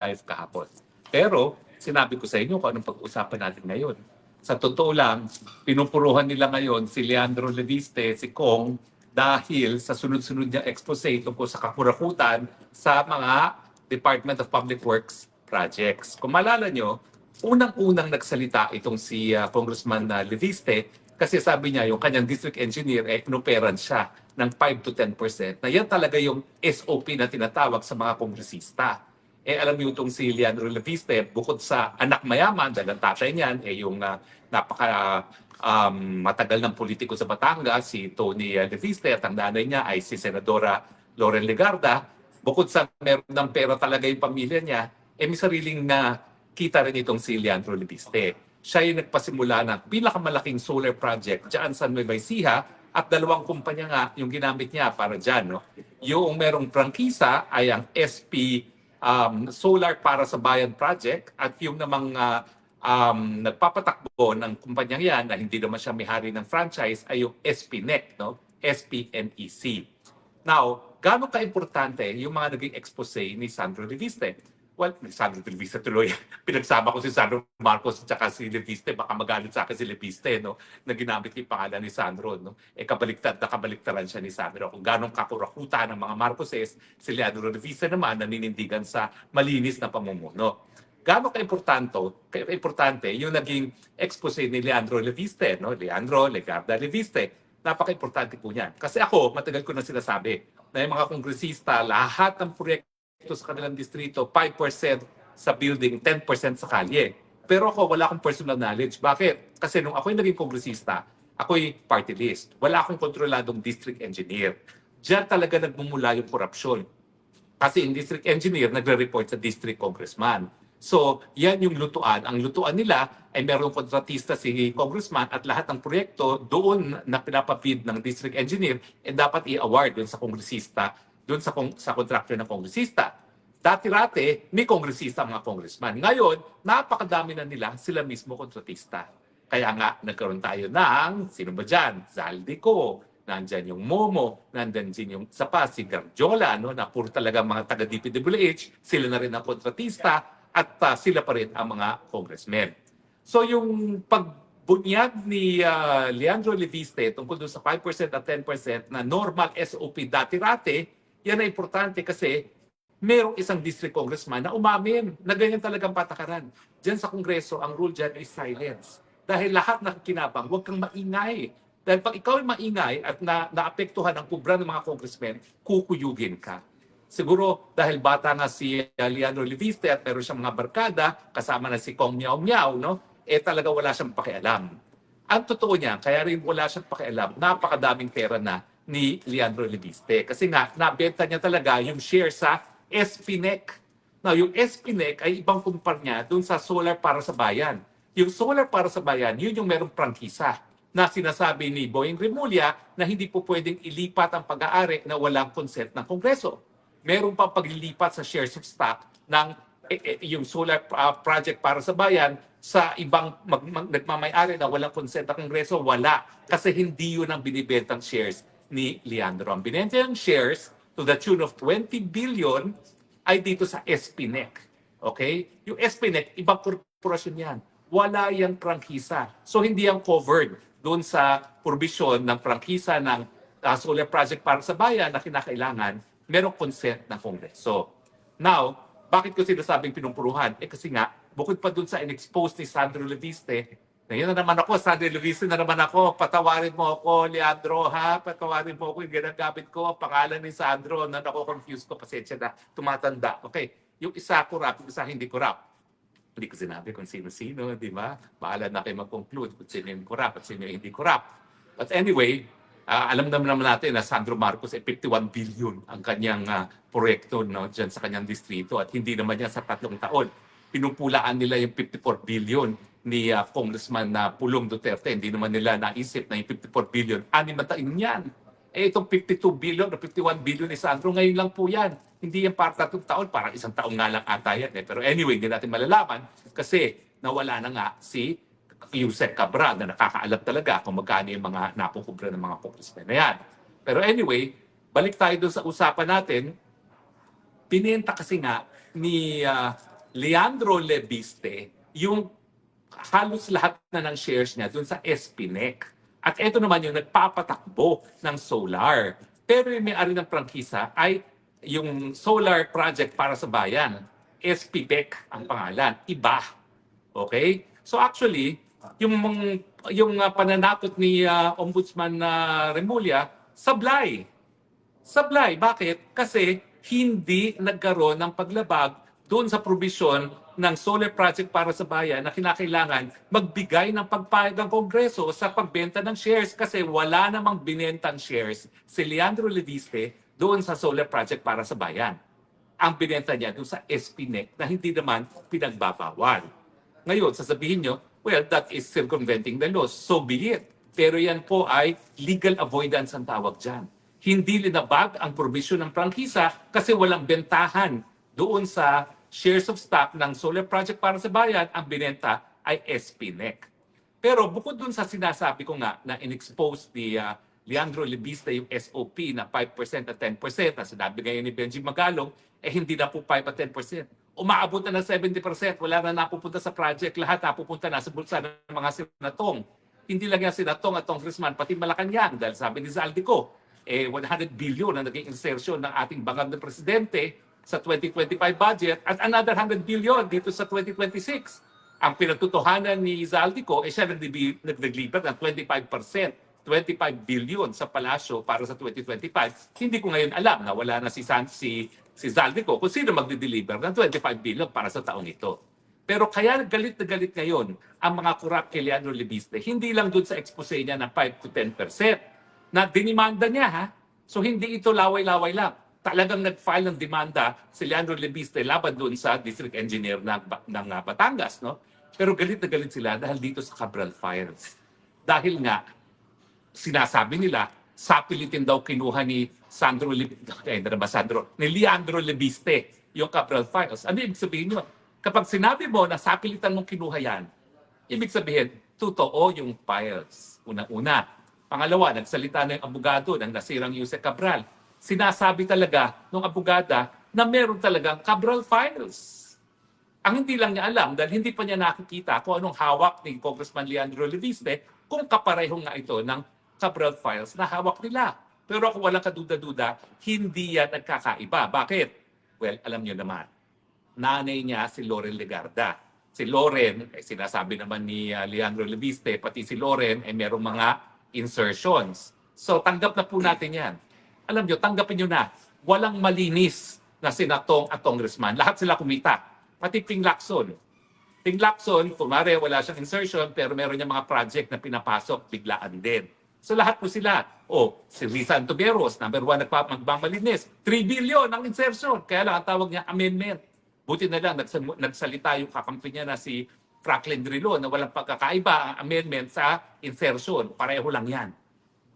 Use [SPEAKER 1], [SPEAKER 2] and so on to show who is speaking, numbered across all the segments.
[SPEAKER 1] ayos kahapon. Pero sinabi ko sa inyo kung anong pag-uusapan natin ngayon. Sa totoo lang, pinupuruhan nila ngayon si Leandro Leviste, si Kong, dahil sa sunod-sunod niyang expose tungkol sa kapurakutan sa mga Department of Public Works projects. Kung malala nyo, unang-unang nagsalita itong si Congressman Leviste kasi sabi niya yung kanyang district engineer inoperan siya ng 5 to 10% na yan talaga yung SOP na tinatawag sa mga kongresista. Alam niyo itong si Leandro Leviste, bukod sa anak mayaman, dahil ang tatay niyan, yung matagal ng politiko sa Batangas, si Tony Leviste, at ang nanay niya ay si Senadora Loren Legarda. Bukod sa meron ng pera talaga yung pamilya niya, may sariling kita rin itong si Leandro Leviste. Siya yung nagpasimula ng pinakamalaking solar project dyan sa Nueva Ecija at dalawang kumpanya nga yung ginamit niya para dyan. No? Yung merong prangkisa ay ang SP Solar para sa Bayan Project at yung namang nagpapatakbo ng kumpanyang yan na hindi naman siya may-hari ng franchise ay yung SPNEC, no? SPNEC. Now, gaano ka-importante yung mga naging expose ni Sandro Leviste? Well, Sandro Leviste tuloy. Pinagsama ko si Sandro Marcos at saka si Leviste. Baka magalit sa akin si Leviste, no? Na ginamit yung pangalan ni Sandro, no? Kabaliktad na kabaliktaran siya ni Sandro. Kung ganong kakurakuta ng mga Marcoses, si Leandro Leviste naman naninindigan sa malinis na pamumuno. Gaano ka-importante yung naging expose ni Leandro Leviste, no? Leandro Legarda Leviste. Napaka-importante po niyan. Kasi ako, matagal ko na sinasabi na yung mga kongresista, lahat ng proyekto sa kanilang distrito, 5% sa building, 10% sa kalye. Pero ako, wala akong personal knowledge. Bakit? Kasi nung ako'y naging kongresista, ako'y party list. Wala akong kontroladong district engineer. Diyan talaga nagmumula yung korupsyon. Kasi yung district engineer, nagre-report sa district congressman. So, yan yung lutuan. Ang lutuan nila ay merong kontratista si congressman at lahat ng proyekto doon na pinapabid ng district engineer dapat i-award doon sa kongresista, doon sa kontraktor ng kongresista. Dati-rate, may kongresista mga congressman. Ngayon, napakadami na nila sila mismo kontratista. Kaya nga, nagkaroon tayo ng, sino ba dyan? Zaldico, nandyan yung Momo, nandyan din yung si Garjola, no, na puro talaga mga taga-DPWH, sila na rin ang kontratista, at sila pa rin ang mga congressmen. So yung pagbunyag ni Leandro Leviste tungkol doon sa 5% at 10% na normal SOP dati-rate, yan ay importante kasi merong isang district congressman na umamin na ganyan talagang patakaran. Diyan sa Kongreso, ang rule dyan is silence. Dahil lahat nakikinabang, huwag kang maingay. Dahil pag ikaw ay maingay at naapektuhan ang kubra ng mga congressmen, kukuyugin ka. Siguro dahil bata nga si Leandro Leviste at meron siyang mga barkada, kasama na si Kong Miao Miao, no? Talaga wala siyang pakialam. Ang totoo niya, kaya rin wala siyang pakialam, napakadaming pera na ni Leandro Leviste. Kasi nga, nabenta niya talaga yung share sa SPNEC. Now, yung SPNEC ay ibang kumpanya dun sa Solar para sa Bayan. Yung Solar para sa Bayan, yun yung merong prangkisa na sinasabi ni Boying Remulla na hindi po pwedeng ilipat ang pag-aari na walang consent ng Kongreso. Meron pang paglilipat sa shares of stock ng yung solar project para sa bayan sa ibang nagmamay-ari na walang consent ng Kongreso, wala. Kasi hindi yun ang binibentang shares ni Leandro. Ang binibentang shares to the tune of 20 billion ay dito sa SPNEC. Okay? Yung SPNEC, ibang korporasyon yan. Wala yung prangkisa. So hindi yan covered doon sa provision ng prangkisa ng solar project para sa bayan na kinakailangan merong consent ng Kongreso. Now, bakit ko sinasabing pinumpuruhan? Kasi nga, bukod pa dun sa in-expose ni Sandro Leviste, na yun na naman ako, Sandro Leviste na naman ako, patawarin mo ako, Leandro, ha? Patawarin mo ako, yung ginagamit ko, pangalan ni Sandro, na nako-confuse ko, pasensya na, tumatanda. Okay, yung isa corrupt, yung isa hindi corrupt. Hindi ko sinabi kung sino-sino, di ba? Bahala na kayo mag-conclude kung sino yung corrupt at sino yung hindi corrupt. But anyway, alam naman natin na Sandro Marcos 51 billion ang kanyang proyekto, no, dyan sa kanyang distrito at hindi naman niya sa 3 taon. Pinupulaan nila yung 54 billion ni Congressman Pulong Duterte. Hindi naman nila naisip na yung 54 billion, 6 na taon yan. Itong 52 billion o 51 billion ni Sandro, ngayon lang po yan. Hindi yan para 3 taon, parang 1 taon nga lang ata yan. Pero anyway, hindi natin malalaman kasi nawala na nga si Yusek Cabral na nakakaalam talaga kung magkano yung mga napukubra ng mga congressmen na yan. Pero anyway, balik tayo doon sa usapan natin. Pinenta kasi nga ni Leandro Lebiste, yung halos lahat na ng shares niya dun sa SPNEC. At ito naman yung nagpapatakbo ng solar. Pero yung may-ari ng prangkisa ay yung solar project para sa bayan. SPBEC ang pangalan. Iba. Okay? So actually, yung pananakot ni Ombudsman Remulla, sablay. Sablay. Bakit? Kasi hindi nagkaroon ng paglabag doon sa probisyon ng solar project para sa bayan na kinakailangan magbigay ng pagpayag ng Kongreso sa pagbenta ng shares kasi wala namang binentang shares si Leandro Leviste doon sa solar project para sa bayan. Ang binenta niya doon sa SPNEC na hindi naman pinagbabawal. Ngayon, sasabihin nyo, well, that is circumventing the laws. So be it. Pero yan po ay legal avoidance ang tawag dyan. Hindi linabag ang provision ng prangkisa kasi walang bentahan doon sa shares of stock ng solar project para sa bayan, ang binenta ay SPNEC. Pero bukod dun sa sinasabi ko nga na in-expose ni Leandro Lebista yung SOP na 5% at 10% na sinabi ngayon ni Benji Magalong, hindi na po 5 at 10%. Umaabot na ng 70%, wala na napupunta sa project, lahat napupunta na sa bulsa ng mga senatong. Hindi lang yan senatong at congressman, pati Malacanang, dahil sabi ni Zaldico, 100 billion na naging insertion ng ating bangag na presidente sa 2025 budget at another 100 billion dito sa 2026. Ang pinatutuhanan ni Zaldico, siya naglipat ng 25%, 25 billion sa palasyo para sa 2025. Hindi ko ngayon alam na wala na si Zaldico kung sino magdi-deliver ng 25 billion para sa taong ito. Pero kaya galit na galit ngayon ang mga corrupt kay Leandro Lebiste, hindi lang doon sa expose niya ng 5 to 10%, na dinimanda niya ha. So hindi ito laway-laway lang. Talagang nag-file ng demanda si Leandro Lebiste laban doon sa district engineer ng Batangas. No? Pero galit na galit sila dahil dito sa Cabral Files. Dahil nga, sinasabi nila, sapilitin daw kinuha ni ni Leandro Lebiste yung Cabral Files. Ano ibig sabihin nyo? Kapag sinabi mo na sapilitan mong kinuha yan, ibig sabihin, totoo yung files. Una-una. Pangalawa, nagsalita na yung abogado ng nasirang Yusek Cabral. Sinasabi talaga ng abogada na meron talagang Cabral Files. Ang hindi lang niya alam dahil hindi pa niya nakikita kung anong hawak ni Congressman Leandro Leviste kung kapareho nga ito ng Cabral Files na hawak nila. Pero kung walang kaduda-duda, hindi yan nagkakaiba. Bakit? Well, alam niyo naman, nanay niya si Loren Legarda. Si Loren, sinasabi naman ni Leandro Leviste, pati si Loren ay merong mga insertions. So tanggap na po natin yan. Alam nyo, tanggapin nyo na. Walang malinis na senatong at congressman. Lahat sila kumita. Pati Ping Lacson. Ping Lacson, kumare wala siyang insertion pero meron niya mga project na pinapasok, biglaan din. So lahat po sila. Si Risa Antuberos, number 1 magmamalinis. 3 billion ang insertion. Kaya lang ang tawag niya amendment. Buti na lang nagsalita yung kakampi niya na si Franklin Drilon na walang pagkakaiba ang amendment sa insertion. Pareho lang yan.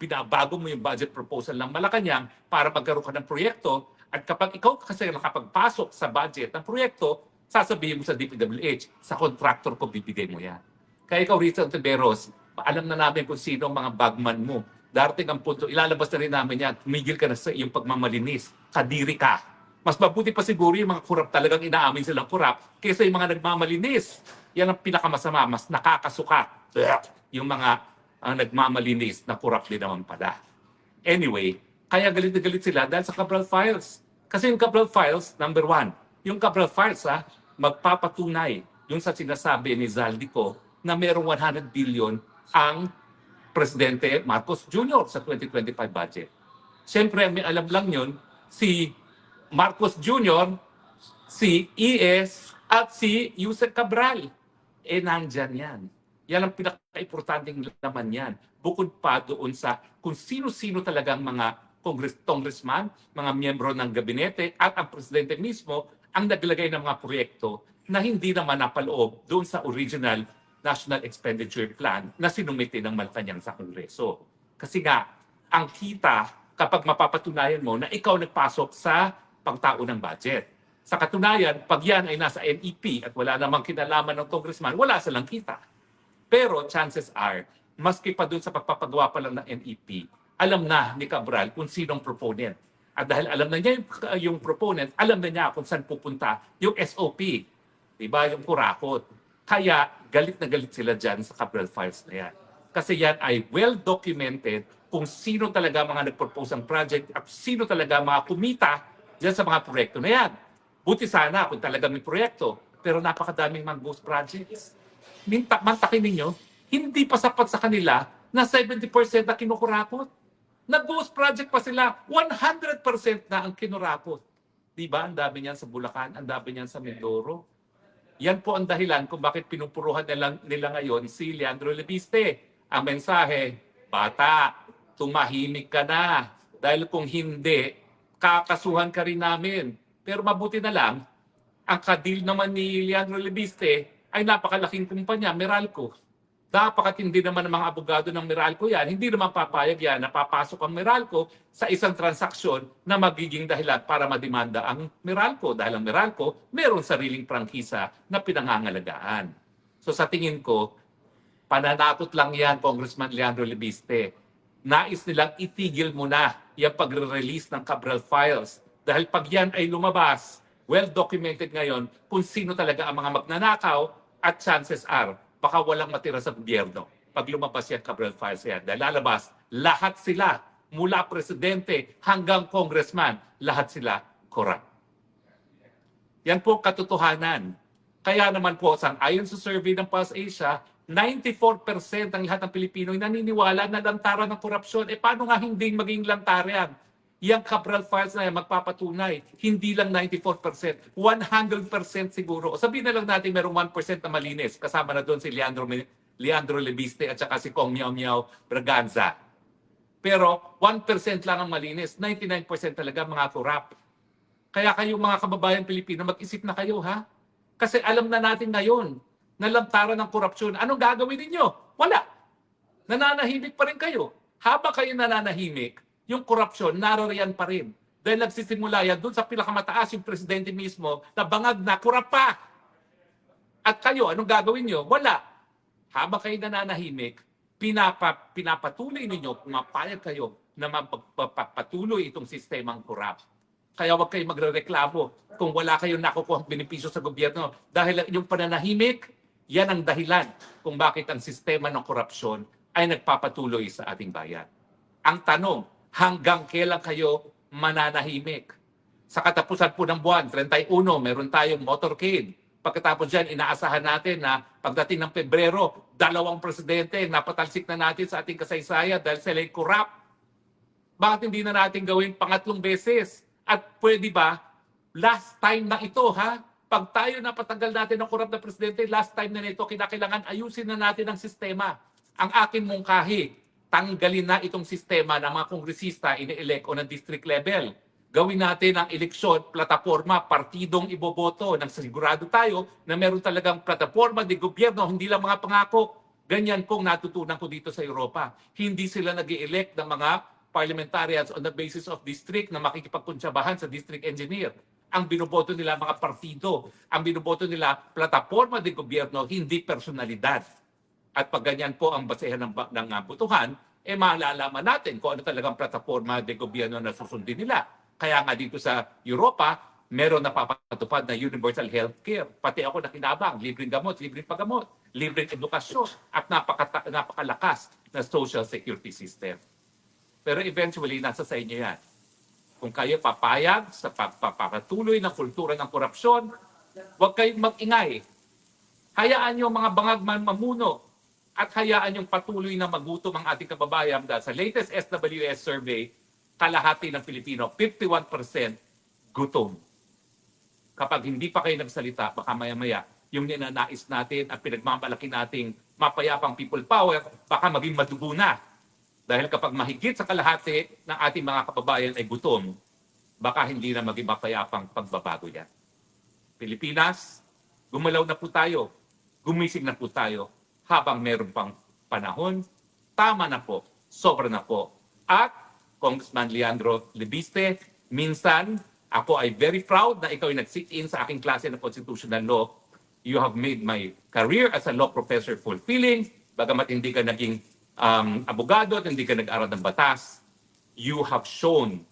[SPEAKER 1] Pinabago mo yung budget proposal ng Malacanang para magkaroon ka ng proyekto at kapag ikaw kasi nakapagpasok sa budget ng proyekto, sasabihin mo sa DPWH, sa contractor ko bibigay mo yan. Kaya ikaw, Risa Ontiveros, alam na namin kung sino ang mga bagman mo. Darating ang punto, ilalabas na rin namin yan, tumigil ka na sa iyong pagmamalinis, kadiri ka. Mas mabuti pa siguro yung mga kurap talagang inaamin silang kurap kaysa yung mga nagmamalinis. Yan ang pinakamasama, mas nakakasuka. Yung mga nagmamalinis na kurap din naman pala. Anyway, kaya galit na galit sila dahil sa Cabral Files. Kasi yung Cabral Files, number 1, yung Cabral Files magpapatunay yung sa sinasabi ni Zaldico na merong 100 billion ang Presidente Marcos Jr. sa 2025 budget. Siyempre, may alam lang yun, si Marcos Jr., si ES, at si Yusek Cabral. Nandyan yan. Yan ang pinaka-importanting laman yan. Bukod pa doon sa kung sino-sino talagang mga congressman, mga miyembro ng gabinete at ang presidente mismo ang naglagay ng mga proyekto na hindi naman napaloob doon sa original National Expenditure Plan na sinumite ng Malacanang sa Kongreso. Kasi nga, ang kita kapag mapapatunayan mo na ikaw nagpasok sa pagtao ng budget. Sa katunayan, pag yan ay nasa NEP at wala namang kinalaman ng congressman, wala silang kita. Pero chances are, maski pa dun sa pagpapagawa pa lang ng NEP, alam na ni Cabral kung sinong proponent. At dahil alam na niya yung proponent, alam na niya kung saan pupunta yung SOP. Diba? Yung kurakot. Kaya galit na galit sila dyan sa Cabral Files na yan. Kasi yan ay well documented kung sino talaga mga nag-propose ng project at sino talaga mga kumita dyan sa mga proyekto na yan. Buti sana kung talaga may proyekto, pero napakadaming mga ghost projects. Mantakin ninyo, hindi pa sapat sa kanila na 70% na kinukurakot. Nag-ghost project pa sila, 100% na ang kinurakot. Diba? Ang dami niyan sa Bulacan, ang dami niyan sa Mindoro. Yan po ang dahilan kung bakit pinupuruhan nila ngayon si Leandro Lebiste. Ang mensahe, bata, tumahimik ka na. Dahil kung hindi, kakasuhan ka rin namin. Pero mabuti na lang, ang kadil naman ni Leandro Lebiste ay napakalaking kumpanya, Meralco. Napakatindi naman ng mga abogado ng Meralco yan. Hindi naman papayag yan na papasok ang Meralco sa isang transaksyon na magiging dahilan para mademanda ang Meralco. Dahil ang Meralco meron sariling prangkisa na pinangangalagaan. So sa tingin ko, pananatot lang yan, Congressman Leandro Lebiste. Nais nilang itigil mo na yung pagre-release ng Cabral Files. Dahil pag yan ay lumabas, well documented ngayon kung sino talaga ang mga magnanakaw at chances are baka walang matira sa gobyerno pag lumabas yan Cabral Files yan. Dahil lalabas, lahat sila, mula presidente hanggang congressman, lahat sila corrupt. Yan po katotohanan. Kaya naman po, ayon sa survey ng Pulse Asia, 94% ng lahat ng Pilipino ay naniniwala na lantaran ng korupsyon. E paano nga hindi maging lantaran? Yang Cabral Files na yan magpapatunay. Hindi lang 94%, 100% siguro. Sabihin na lang natin merong 1% na malinis. Kasama na doon si Leandro Lebiste at saka si Kong Miao Miao Braganza. Pero 1% lang ang malinis. 99% talaga mga corrupt. Kaya kayo mga kababayan Pilipino, mag-isip na kayo ha. Kasi alam na natin ngayon na lantaran ng korupsyon. Anong gagawin ninyo? Wala. Nananahimik pa rin kayo. Habang kayo nananahimik, yung korupsyon naroroyan pa rin. Dahil nagsisimula yan doon sa pinakamataas yung presidente mismo na bangag na kurap pa. At kayo, anong gagawin nyo? Wala. Habang kayo nananahimik, pinapatuloy ninyo, pumapayag kayo na mapatuloy itong sistemang kurap. Kaya huwag kayong magrereklamo kung wala kayong nakukuha benepisyo sa gobyerno. Dahil yung pananahimik, yan ang dahilan kung bakit ang sistema ng korupsyon ay nagpapatuloy sa ating bayan. Ang tanong, hanggang kailan kayo mananahimik? Sa katapusan po ng buwan, 31, meron tayong motorcade. Pagkatapos dyan, inaasahan natin na pagdating ng Pebrero, 2 presidente napatalsik na natin sa ating kasaysayan dahil sila'y corrupt. Bakit hindi na natin gawin pangatlong beses? At pwede ba, last time na ito ha? Pag tayo napatagal natin ng corrupt na presidente, last time na nito, kinakailangan ayusin na natin ang sistema. Ang akin mungkahi, tanggalin na itong sistema ng mga kongresista ini-elect o ng district level. Gawin natin ang eleksyon, plataforma, partidong iboboto nang sigurado tayo na meron talagang plataforma de gobyerno, hindi lang mga pangako. Ganyan pong natutunan ko dito sa Europa. Hindi sila nag-i-elect ng mga parliamentarians on the basis of district na makikipagkunsyabahan sa district engineer. Ang binoboto nila mga partido, ang binoboto nila plataforma de gobyerno, hindi personalidad. At pag ganyan po ang basehan ng botohan, malalaman natin kung ano talagang plataforma de gobyerno na susundin nila. Kaya nga dito sa Europa, meron na papatupad na universal healthcare. Pati ako nakinabang, libreng gamot, libreng paggamot, libreng edukasyon, at napakalakas na social security system. Pero eventually, nasa sa inyo yan. Kung kayo papayag sa pagpapatuloy ng kultura ng korupsyon, huwag kayong mag-ingay. Hayaan nyo mga bangag mamuno at hayaan yung patuloy na magutom ang ating kababayan dahil sa latest SWS survey, kalahati ng Pilipino, 51% gutom. Kapag hindi pa kayo nagsalita, baka maya-maya, yung ninanais natin at pinagmamalaki nating mapayapang people power, baka maging madugo na. Dahil kapag mahigit sa kalahati ng ating mga kababayan ay gutom, baka hindi na maging mapayapang pagbabago yan. Pilipinas, gumalaw na po tayo, gumising na po tayo habang meron pang panahon. Tama na po, sobra na po. At Congressman Leandro Lebiste, minsan ako ay very proud na ikaw ay nag-sit-in sa aking klase ng constitutional law. You have made my career as a law professor fulfilling, bagamat hindi ka naging abogado at hindi ka nag-aral ng batas. You have shown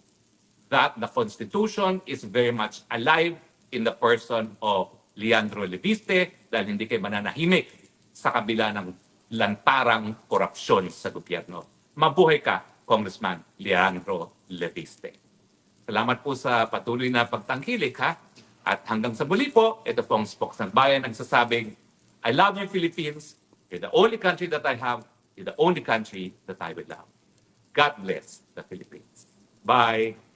[SPEAKER 1] that the Constitution is very much alive in the person of Leandro Leviste, dahil hindi kayo mananahimik sa kabila ng lantarang korupsyon sa gobyerno. Mabuhay ka, Congressman Leandro Leviste. Salamat po sa patuloy na pagtangkilik, ha? At hanggang sa muli po, ito pong Spokes ng Bayan nagsasabing, I love you, Philippines. You're the only country that I have. You're the only country that I will love. God bless the Philippines. Bye.